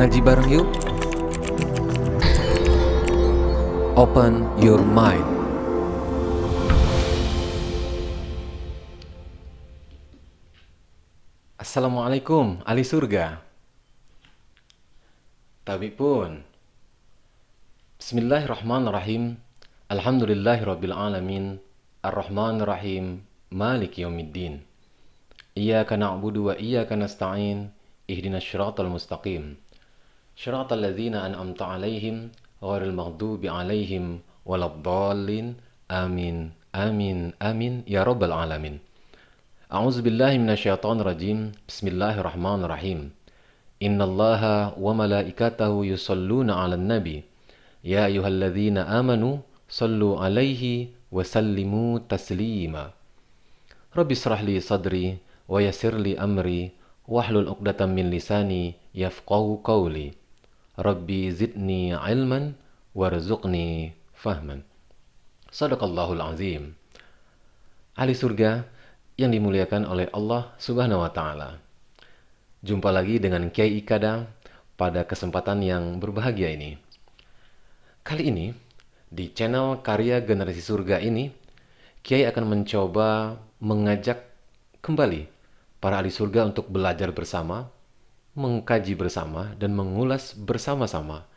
Ngaji bareng yuk. Open your mind. Assalamualaikum, ahli surga. Tabi pun. Bismillahirrahmanirrahim. Alhamdulillahirabbil alamin. Arrahmanirrahim. Maliki yaumiddin. Iyyaka na'budu wa iyyaka nasta'in. Ihdinas syiratal mustaqim. Syiratal ladzina an'amta 'alaihim ghairil maghdubi 'alaihim waladdallin. Amin. Amin. Amin ya rabbal alamin. A'udzu billahi minasyaitonir rajim. Bismillahirrahmanirrahim. Innallaha wa malaikatahu yusholluna 'alan nabi. Ya ayyuhalladzina amanu shallu 'alaihi wa sallimu taslima. Rabbi shrah li sadri wa yassir li amri wahlul 'uqdatam min lisani yafqahu qawli. Rabbi zidni 'ilman warzuqni fahman. Shadaqallahul azim. Ahli surga yang dimuliakan oleh Allah Subhanahu wa taala. Jumpa lagi dengan Kiai Ikada pada kesempatan yang berbahagia ini. Kali ini, di channel Karya Generasi Surga ini, Kiai akan mencoba mengajak kembali para ahli surga untuk belajar bersama, mengkaji bersama, dan mengulas bersama-sama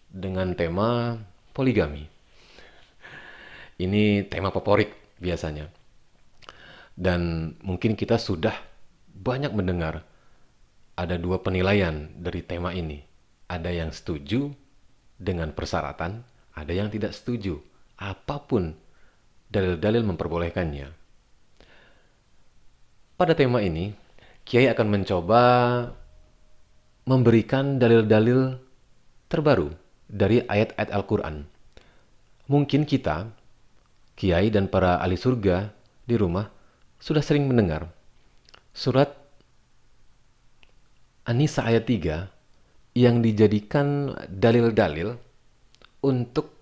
dengan tema poligami. Ini tema favorit biasanya. Dan mungkin kita sudah banyak mendengar ada dua penilaian dari tema ini. Ada yang setuju dengan persyaratan, ada yang tidak setuju. Apapun dalil-dalil memperbolehkannya. Pada tema ini, Kiai akan mencoba memberikan dalil-dalil terbaru dari ayat-ayat Al-Quran. Mungkin kita, Kiai dan para ahli surga di rumah, sudah sering mendengar surat An-Nisa ayat 3 yang dijadikan dalil-dalil untuk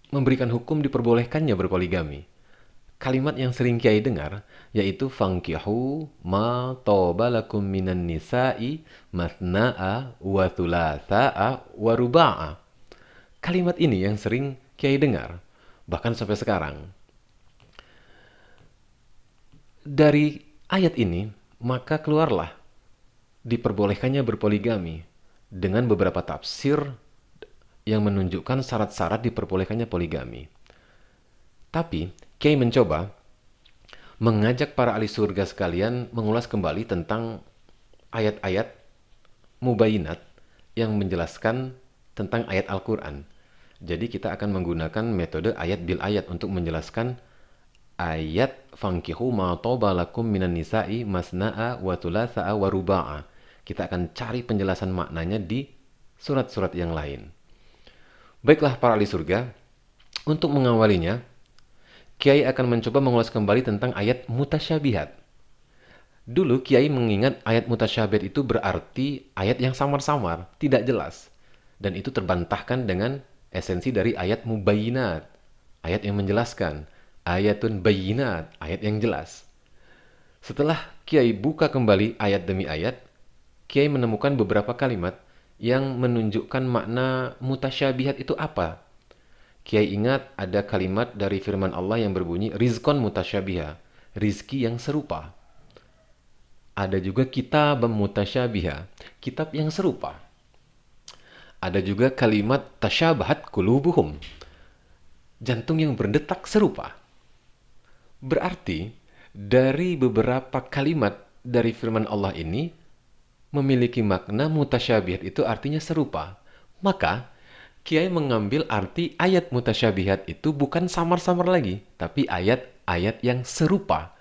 memberikan hukum diperbolehkannya berpoligami. Kalimat yang sering Kiai dengar yaitu fankihu ma toba lakum minan nisa'i masna'a wa thulatha'a wa ruba'a. Kalimat ini yang sering Kiai dengar bahkan sampai sekarang. Dari ayat ini maka keluarlah diperbolehkannya berpoligami dengan beberapa tafsir yang menunjukkan syarat-syarat diperbolehkannya poligami. Tapi Kiai mencoba mengajak para ahli surga sekalian mengulas kembali tentang ayat-ayat mubayinat yang menjelaskan tentang ayat Al-Quran. Jadi kita akan menggunakan metode ayat bil ayat untuk menjelaskan ayat fankihu ma toba lakum minan nisa'i masna'a wa thulatha'a wa ruba'a. Kita akan cari penjelasan maknanya di surat-surat yang lain. Baiklah para ahli surga, untuk mengawalinya, Kiai akan mencoba mengulas kembali tentang ayat mutasyabihat. Dulu Kiai mengingat ayat mutasyabihat itu berarti ayat yang samar-samar, tidak jelas. Dan itu terbantahkan dengan esensi dari ayat mubayinat, ayat yang menjelaskan. Ayatun bayinat, ayat yang jelas. Setelah Kiai buka kembali ayat demi ayat, Kiai menemukan beberapa kalimat yang menunjukkan makna mutasyabihat itu apa. Kiai ingat ada kalimat dari firman Allah yang berbunyi rizqon mutasyabiha, rizki yang serupa. Ada juga kitab mutasyabiha, kitab yang serupa. Ada juga kalimat tasyabahat qulubuhum, jantung yang berdetak serupa. Berarti dari beberapa kalimat dari firman Allah ini memiliki makna mutasyabihat itu artinya serupa. Maka Kiai mengambil arti ayat mutasyabihat itu bukan samar-samar lagi, tapi ayat-ayat yang serupa.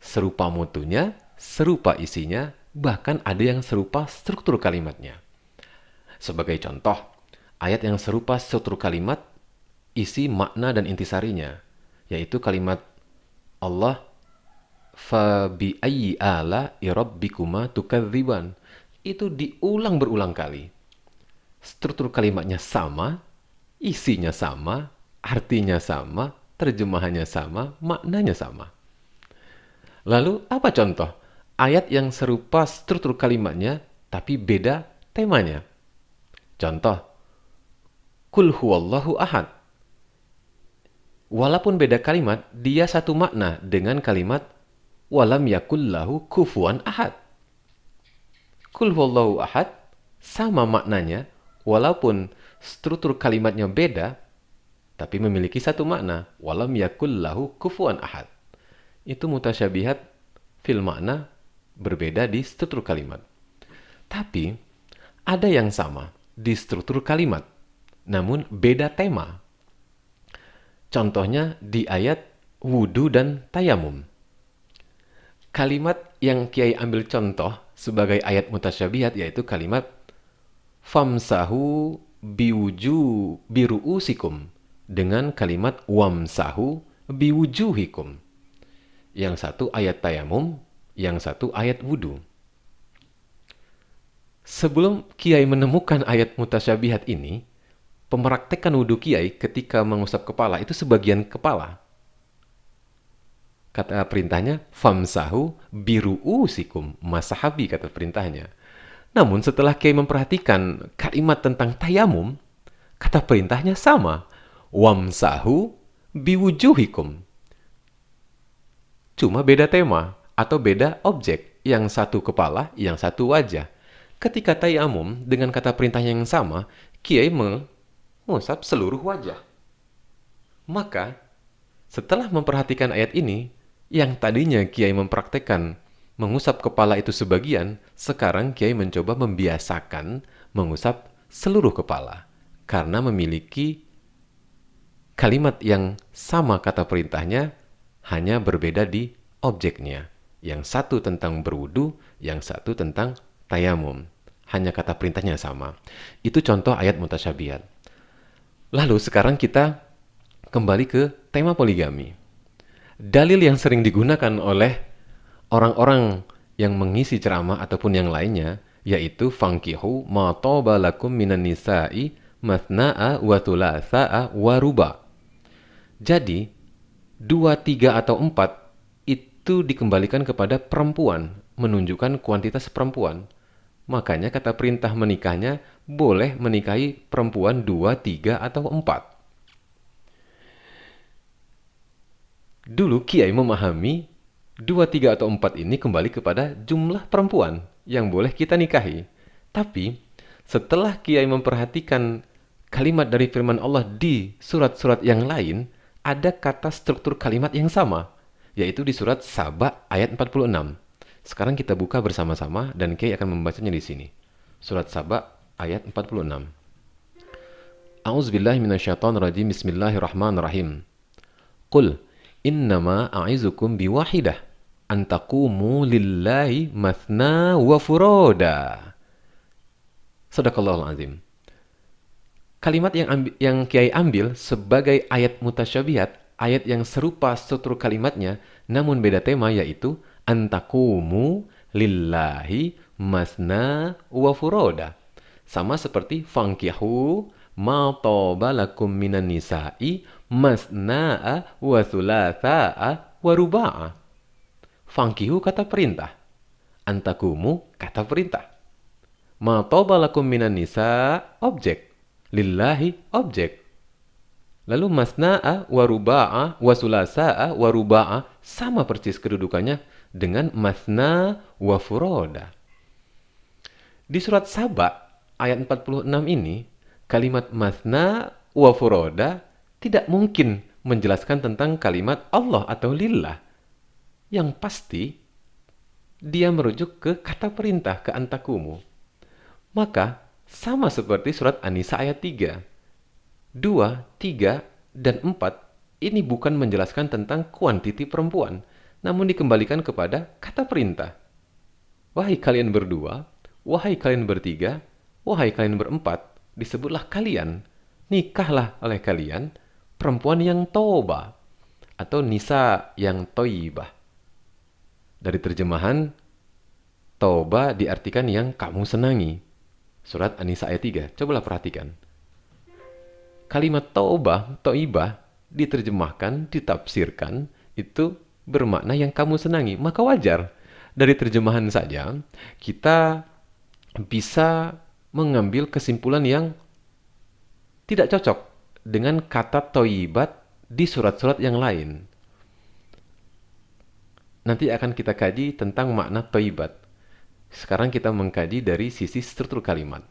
Serupa mutunya, serupa isinya, bahkan ada yang serupa struktur kalimatnya. Sebagai contoh, ayat yang serupa struktur kalimat, isi makna dan intisarinya, yaitu kalimat Allah fa bi ayyi ala rabbikuma tukadziban. Itu diulang berulang kali. Struktur kalimatnya sama, isinya sama, artinya sama, terjemahannya sama, maknanya sama. Lalu apa contoh ayat yang serupa struktur kalimatnya tapi beda temanya. Contoh, Kul huwallahu ahad. Walaupun beda kalimat, dia satu makna dengan kalimat walam yakullahu kufuwan ahad. Kul huwallahu ahad sama maknanya, walaupun struktur kalimatnya beda, tapi memiliki satu makna. Walam yakullahu kufuwan ahad. Itu mutasyabihat fil makna, berbeda di struktur kalimat. Tapi ada yang sama di struktur kalimat, namun beda tema. Contohnya di ayat wudu dan tayamum. Kalimat yang Kiai ambil contoh sebagai ayat mutasyabihat yaitu kalimat famsahu biru'usikum dengan kalimat wamsahu biwujuhikum. Yang satu ayat tayamum, yang satu ayat wudu. Sebelum Kiai menemukan ayat mutasyabihat ini, pemeraktekan wudu Kiai ketika mengusap kepala itu sebagian kepala. Kata perintahnya, famsahu biru'usikum, masahabi kata perintahnya. Namun setelah Kiai memperhatikan kalimat tentang tayamum, kata perintahnya sama, wamsahu biwujuhikum. Cuma beda tema atau beda objek, yang satu kepala, yang satu wajah. Ketika tayamum dengan kata perintahnya yang sama, Kiai mengusap seluruh wajah. Maka setelah memperhatikan ayat ini, yang tadinya Kiai mempraktekkan mengusap kepala itu sebagian, sekarang Kiai mencoba membiasakan mengusap seluruh kepala. Karena memiliki kalimat yang sama kata perintahnya, hanya berbeda di objeknya. Yang satu tentang berwudu, yang satu tentang tayamum. Hanya kata perintahnya sama. Itu contoh ayat mutasyabihat. Lalu sekarang kita kembali ke tema poligami. Dalil yang sering digunakan oleh orang-orang yang mengisi ceramah ataupun yang lainnya, yaitu fankihu ma toba lakum minan nisa'i mathna'a wa thulatha'a wa ruba. Jadi, 2, 3, atau 4 itu dikembalikan kepada perempuan, menunjukkan kuantitas perempuan. Makanya kata perintah menikahnya boleh menikahi perempuan 2, 3, atau 4. Dulu Kiai memahami 2, 3, atau 4 ini kembali kepada jumlah perempuan yang boleh kita nikahi. Tapi setelah Kiai memperhatikan kalimat dari firman Allah di surat-surat yang lain, ada kata struktur kalimat yang sama, yaitu di surat Saba ayat 46. Sekarang kita buka bersama-sama dan Kiai akan membacanya di sini. Surat Saba ayat 46. A'udzubillahi minasyaitonirrajim. Bismillahirrahmanirrahim. Qul innama a'izukum biwahidah an taqumu lillahi mathna wa furoda. Shadaqallahul azim. Kalimat yang Kiai ambil sebagai ayat mutasyabihat, ayat yang serupa struktur kalimatnya namun beda tema, yaitu an taqumu lillahi mathna wa furoda. Sama seperti fankihu ma toba lakum minan nisa'i masna'a wa thulatha'a wa ruba'a. Fankihu kata perintah, antakumu kata perintah, ma toba lakum minan nisa objek, lillahi objek. Lalu masna'a wa ruba'a wa thulatha'a wa ruba'a sama persis kedudukannya dengan masna wa furoda. Di surat Saba ayat 46 ini, kalimat masna wa furoda tidak mungkin menjelaskan tentang kalimat Allah atau lillah. Yang pasti, dia merujuk ke kata perintah, ke antakumu. Maka, sama seperti surat An-Nisa ayat 3. 2, 3, dan 4 ini bukan menjelaskan tentang kuantiti perempuan, namun dikembalikan kepada kata perintah. Wahai kalian berdua, wahai kalian bertiga, wahai kalian berempat, disebutlah kalian, nikahlah oleh kalian perempuan yang toba atau nisa yang toibah. Dari terjemahan, toba diartikan yang kamu senangi. Surat An-Nisa ayat 3. Cobalah perhatikan. Kalimat toba, toibah diterjemahkan, ditafsirkan itu bermakna yang kamu senangi. Maka wajar dari terjemahan saja kita bisa mengambil kesimpulan yang tidak cocok dengan kata toyibat di surat-surat yang lain. Nanti akan kita kaji tentang makna toyibat. Sekarang kita mengkaji dari sisi struktur kalimat.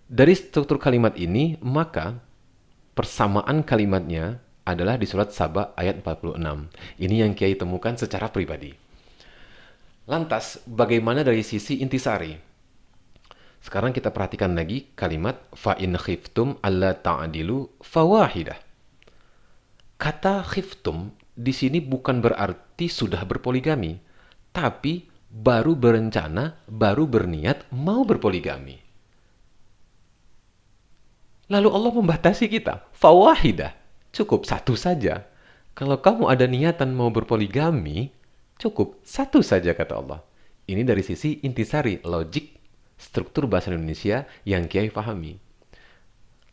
Dari struktur kalimat ini, maka persamaan kalimatnya adalah di surat Saba ayat 46. Ini yang Kiai temukan secara pribadi. Lantas, bagaimana dari sisi intisari? Sekarang kita perhatikan lagi kalimat fa in khiftum alla ta'dilu fawahidah. Kata khiftum di sini bukan berarti sudah berpoligami, tapi baru berencana, baru berniat mau berpoligami. Lalu Allah membatasi kita, fawahidah, cukup satu saja. Kalau kamu ada niatan mau berpoligami, cukup satu saja kata Allah. Ini dari sisi intisari, logik, struktur bahasa Indonesia yang Kiai pahami.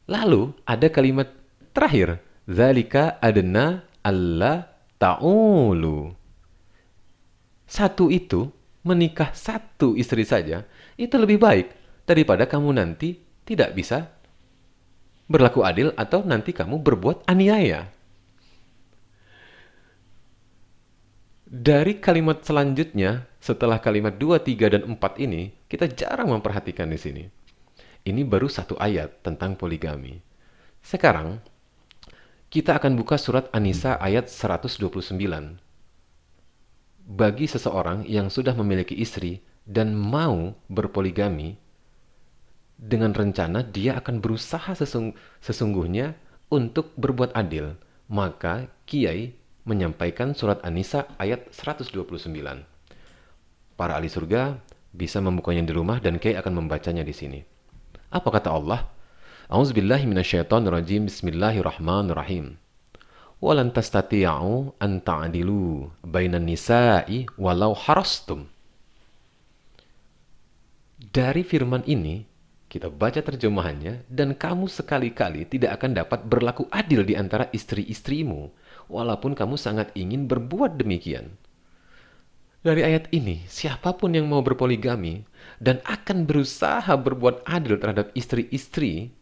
Lalu ada kalimat terakhir, zalika adna alla ta'ulu. Satu itu, menikah satu istri saja, itu lebih baik daripada kamu nanti tidak bisa berlaku adil atau nanti kamu berbuat aniaya. Dari kalimat selanjutnya, setelah kalimat 2, 3, dan 4 ini, kita jarang memperhatikan di sini. Ini baru satu ayat tentang poligami. Sekarang, kita akan buka surat An-Nisa ayat 129. Bagi seseorang yang sudah memiliki istri dan mau berpoligami, dengan rencana dia akan berusaha sesungguhnya untuk berbuat adil, maka Kiai menyampaikan surat An-Nisa ayat 129. Para ahli surga bisa membukanya di rumah dan Kiai akan membacanya di sini. Apa kata Allah? A'udzubillahi minasyaitonirrajim. Bismillahirrahmanirrahim. Walan tastati'u an ta'dilu bainan nisa'i walau harastum. Dari firman ini kita baca terjemahannya, dan kamu sekali-kali tidak akan dapat berlaku adil di antara istri-istrimu, walaupun kamu sangat ingin berbuat demikian. Dari ayat ini, siapapun yang mau berpoligami dan akan berusaha berbuat adil terhadap istri-istri,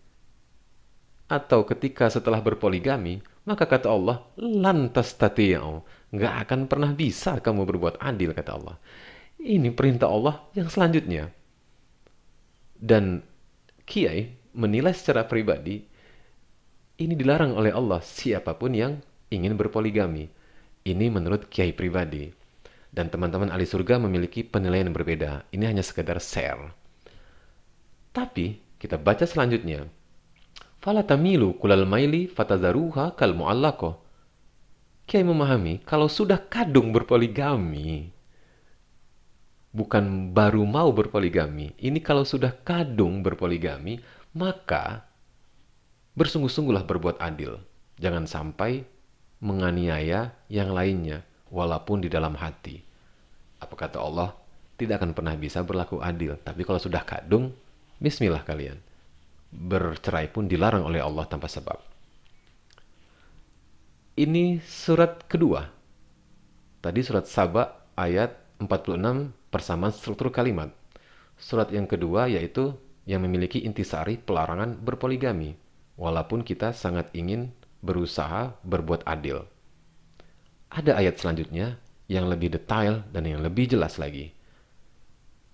atau ketika setelah berpoligami, maka kata Allah, lantas tati'u, nggak akan pernah bisa kamu berbuat adil, kata Allah. Ini perintah Allah yang selanjutnya. Dan Kiai menilai secara pribadi, ini dilarang oleh Allah siapapun yang ingin berpoligami. Ini menurut Kiai pribadi. Dan teman-teman ahli surga memiliki penilaian yang berbeda. Ini hanya sekedar share. Tapi, kita baca selanjutnya. Fala tamilu kulal maili fatazaruha kal mu'allaqah. Kiai memahami, kalau sudah kadung berpoligami, bukan baru mau berpoligami. Ini kalau sudah kadung berpoligami, maka bersungguh-sungguhlah berbuat adil. Jangan sampai menganiaya yang lainnya, walaupun di dalam hati. Apa kata Allah? Tidak akan pernah bisa berlaku adil. Tapi kalau sudah kadung, bismillah kalian. Bercerai pun dilarang oleh Allah tanpa sebab. Ini surat kedua. Tadi surat Saba ayat 46 persamaan struktur kalimat. Surat yang kedua yaitu yang memiliki intisari pelarangan berpoligami, walaupun kita sangat ingin berusaha berbuat adil. Ada ayat selanjutnya yang lebih detail dan yang lebih jelas lagi.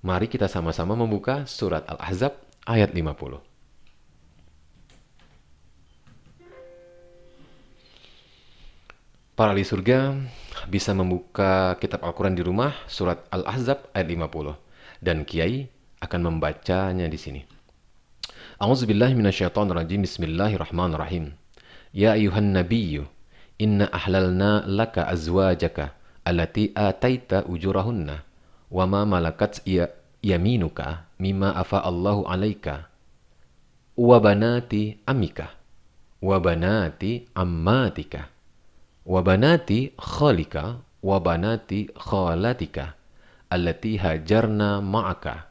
Mari kita sama-sama membuka surat Al-Ahzab ayat 50. Para ahli surga bisa membuka kitab Al-Quran di rumah, surat Al-Ahzab ayat 50. Dan Kiai akan membacanya di sini. A'udzubillahi minasyaitonirrajim. Bismillahirrahmanirrahim. Ya ayuhan nabiyyu, inna ahlalna laka azwajaka allati ataita ujurahunna wa ma malakat yaminuka mimma afa Allahu alaika wa banati amika wa banati ammatika wa banati khalika wa banati khalatika allati hajarna ma'aka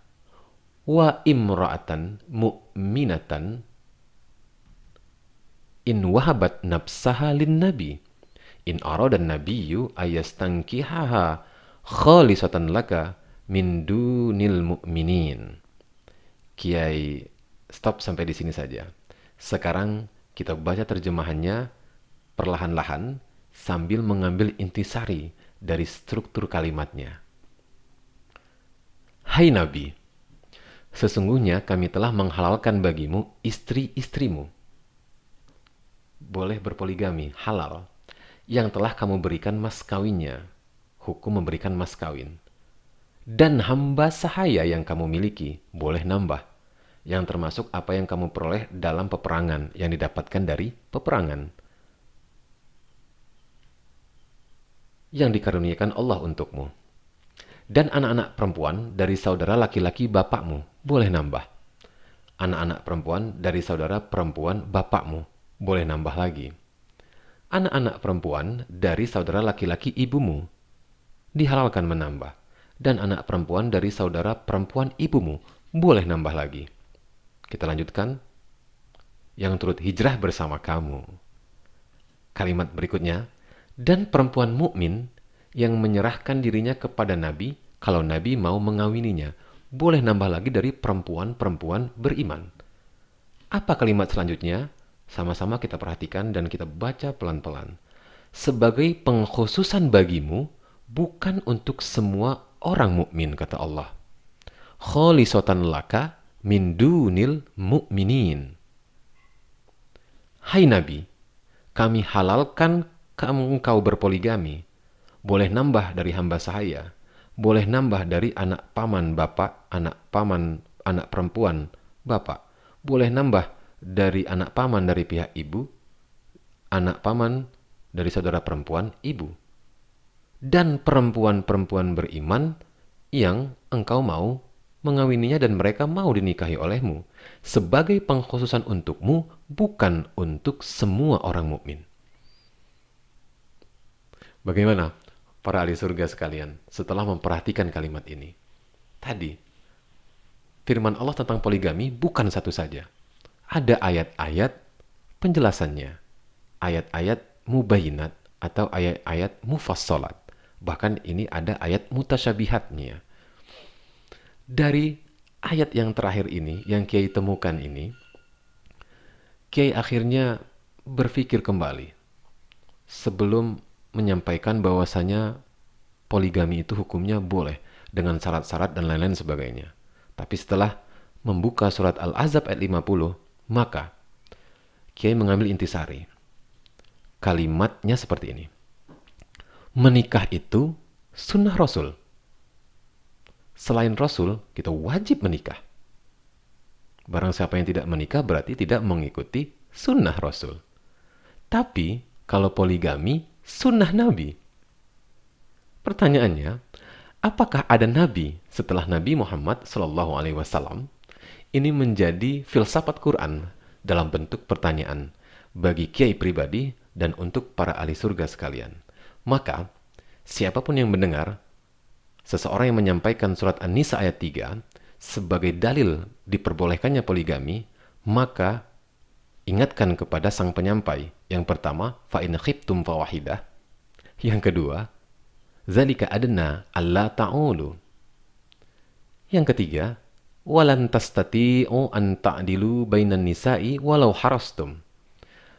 wa imra'atan mu'minatan in wahabat nafsaha lin nabi in aradan nabiyyu ayastankihaha khalisatan laka min dunil mu'minin. Kiai stop sampai di sini saja. Sekarang kita baca terjemahannya perlahan-lahan sambil mengambil intisari dari struktur kalimatnya. Hai Nabi, sesungguhnya kami telah menghalalkan bagimu istri-istrimu. Boleh berpoligami, halal. Yang telah kamu berikan mas kawinnya. Hukum memberikan mas kawin. Dan hamba sahaya yang kamu miliki, boleh nambah. Yang termasuk apa yang kamu peroleh dalam peperangan, yang didapatkan dari peperangan. Yang dikaruniakan Allah untukmu. Dan anak-anak perempuan dari saudara laki-laki bapakmu, boleh nambah. Anak-anak perempuan dari saudara perempuan bapakmu, boleh nambah lagi. Anak-anak perempuan dari saudara laki-laki ibumu, dihalalkan menambah. Dan anak perempuan dari saudara perempuan ibumu, boleh nambah lagi. Kita lanjutkan. Yang turut hijrah bersama kamu. Kalimat berikutnya, dan perempuan mukmin yang menyerahkan dirinya kepada Nabi kalau Nabi mau mengawininya, boleh nambah lagi dari perempuan-perempuan beriman. Apa kalimat selanjutnya? Sama-sama kita perhatikan dan kita baca pelan-pelan. Sebagai pengkhususan bagimu, bukan untuk semua orang mukmin, kata Allah. Kholisatan laka min dunil mu'minin. Hai Nabi, kami halalkan engkau berpoligami. Boleh nambah dari hamba sahaya. Boleh nambah dari anak paman bapak, anak paman, anak perempuan bapak. Boleh nambah dari anak paman dari pihak ibu, anak paman dari saudara perempuan ibu. Dan perempuan-perempuan beriman yang engkau mau mengawininya dan mereka mau dinikahi olehmu. Sebagai pengkhususan untukmu, bukan untuk semua orang mukmin. Bagaimana para ahli surga sekalian setelah memperhatikan kalimat ini? Tadi, firman Allah tentang poligami bukan satu saja. Ada ayat-ayat penjelasannya. Ayat-ayat mubayinat atau ayat-ayat mufassalat. Bahkan ini ada ayat mutasyabihatnya. Dari ayat yang terakhir ini, yang Kiai temukan ini, Kiai akhirnya berpikir kembali sebelum menyampaikan bahwasanya poligami itu hukumnya boleh dengan syarat-syarat dan lain-lain sebagainya. Tapi setelah membuka surat Al-Ahzab ayat 50, maka Kiai mengambil intisari. Kalimatnya seperti ini. Menikah itu sunnah Rasul. Selain Rasul, kita wajib menikah. Barang siapa yang tidak menikah berarti tidak mengikuti sunnah Rasul. Tapi kalau poligami, sunnah Nabi. Pertanyaannya, apakah ada Nabi setelah Nabi Muhammad SAW? Ini menjadi filsafat Quran dalam bentuk pertanyaan bagi kiai pribadi dan untuk para ahli surga sekalian. Maka, siapapun yang mendengar seseorang yang menyampaikan surat An-Nisa ayat 3 sebagai dalil diperbolehkannya poligami, maka ingatkan kepada sang penyampai. Yang pertama, fa in khiftum fawahidah. Yang kedua, zalika adna alla ta'ulu. Yang ketiga, walan tastati'u an ta'dilu bainan nisa'i walau harastum.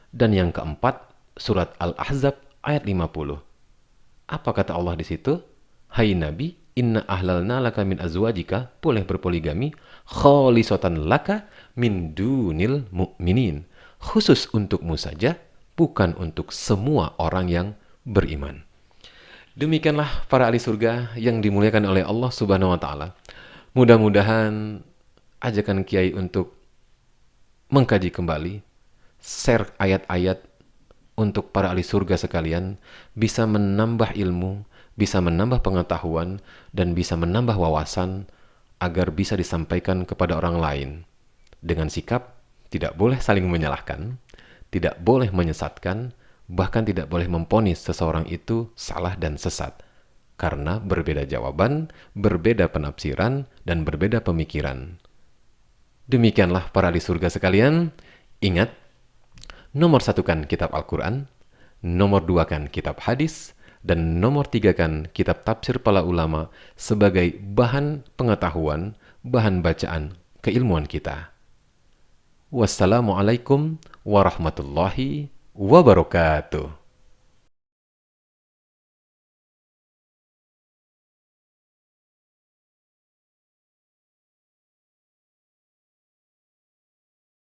Dan yang keempat, surat Al-Ahzab ayat 50. Apa kata Allah di situ? Hai Nabi, inna ahlalna laka min azwajika, boleh berpoligami, khalisatan laka min dunil mu'minin. Khusus untukmu saja, bukan untuk semua orang yang beriman. Demikianlah para ahli surga yang dimuliakan oleh Allah Subhanahu wa taala. Mudah-mudahan ajakan Kiai untuk mengkaji kembali, share ayat-ayat untuk para ahli surga sekalian bisa menambah ilmu, bisa menambah pengetahuan, dan bisa menambah wawasan agar bisa disampaikan kepada orang lain. Dengan sikap tidak boleh saling menyalahkan, tidak boleh menyesatkan, bahkan tidak boleh memponis seseorang itu salah dan sesat. Karena berbeda jawaban, berbeda penafsiran, dan berbeda pemikiran. Demikianlah para ahli surga sekalian. Ingat, nomor satukan kitab Al-Quran, nomor duakan kitab hadis, Dan nomor 3 kan kitab tafsir para ulama sebagai bahan pengetahuan, bahan bacaan keilmuan kita. Wassalamualaikum warahmatullahi wabarakatuh.